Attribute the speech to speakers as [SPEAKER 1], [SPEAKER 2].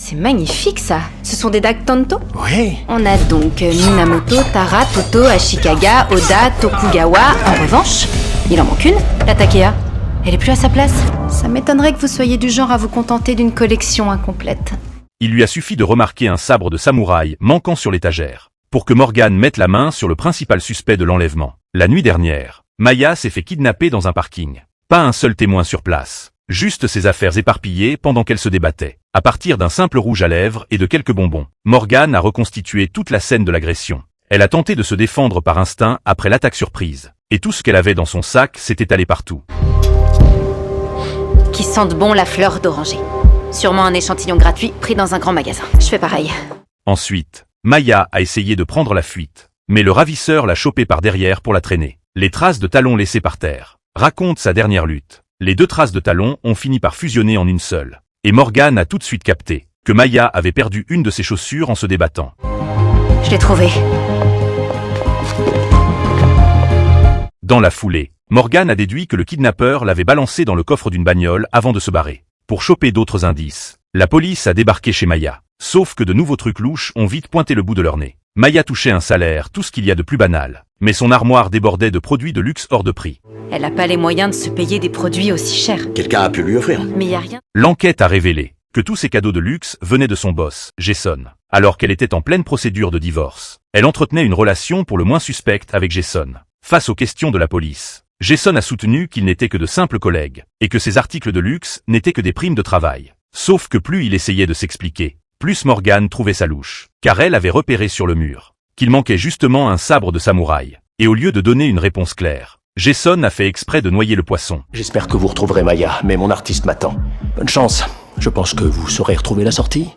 [SPEAKER 1] C'est magnifique ça. Ce sont des dagues Tanto?
[SPEAKER 2] Oui.
[SPEAKER 1] On a donc Minamoto, Tara, Toto, Ashikaga, Oda, Tokugawa. En revanche, il en manque une, la Takea. Elle est plus à sa place. Ça m'étonnerait que vous soyez du genre à vous contenter d'une collection incomplète.
[SPEAKER 3] Il lui a suffi de remarquer un sabre de samouraï manquant sur l'étagère, pour que Morgane mette la main sur le principal suspect de l'enlèvement. La nuit dernière, Maya s'est fait kidnapper dans un parking. Pas un seul témoin sur place. Juste ses affaires éparpillées pendant qu'elle se débattait. À partir d'un simple rouge à lèvres et de quelques bonbons, Morgane a reconstitué toute la scène de l'agression. Elle a tenté de se défendre par instinct après l'attaque surprise. Et tout ce qu'elle avait dans son sac s'est étalé partout.
[SPEAKER 1] Qui sentent bon la fleur d'oranger. Sûrement un échantillon gratuit pris dans un grand magasin. Je fais pareil.
[SPEAKER 3] Ensuite, Maya a essayé de prendre la fuite. Mais le ravisseur l'a chopée par derrière pour la traîner. Les traces de talons laissées par terre racontent sa dernière lutte. Les deux traces de talons ont fini par fusionner en une seule. Et Morgane a tout de suite capté que Maya avait perdu une de ses chaussures en se débattant.
[SPEAKER 1] Je l'ai trouvé.
[SPEAKER 3] Dans la foulée, Morgane a déduit que le kidnappeur l'avait balancé dans le coffre d'une bagnole avant de se barrer. Pour choper d'autres indices, la police a débarqué chez Maya. Sauf que de nouveaux trucs louches ont vite pointé le bout de leur nez. Maya touchait un salaire, tout ce qu'il y a de plus banal. Mais son armoire débordait de produits de luxe hors de prix.
[SPEAKER 1] Elle n'a pas les moyens de se payer des produits aussi chers.
[SPEAKER 2] Quelqu'un a pu lui offrir.
[SPEAKER 1] Mais y a rien.
[SPEAKER 3] L'enquête a révélé que tous ces cadeaux de luxe venaient de son boss, Jason. Alors qu'elle était en pleine procédure de divorce, elle entretenait une relation pour le moins suspecte avec Jason. Face aux questions de la police, Jason a soutenu qu'ils n'étaient que de simples collègues, et que ces articles de luxe n'étaient que des primes de travail. Sauf que plus il essayait de s'expliquer, plus Morgane trouvait sa louche, car elle avait repéré sur le mur qu'il manquait justement un sabre de samouraï. Et au lieu de donner une réponse claire, Jason a fait exprès de noyer le poisson.
[SPEAKER 2] J'espère que vous retrouverez Maya, mais mon artiste m'attend. Bonne chance. Je pense que vous saurez retrouver la sortie.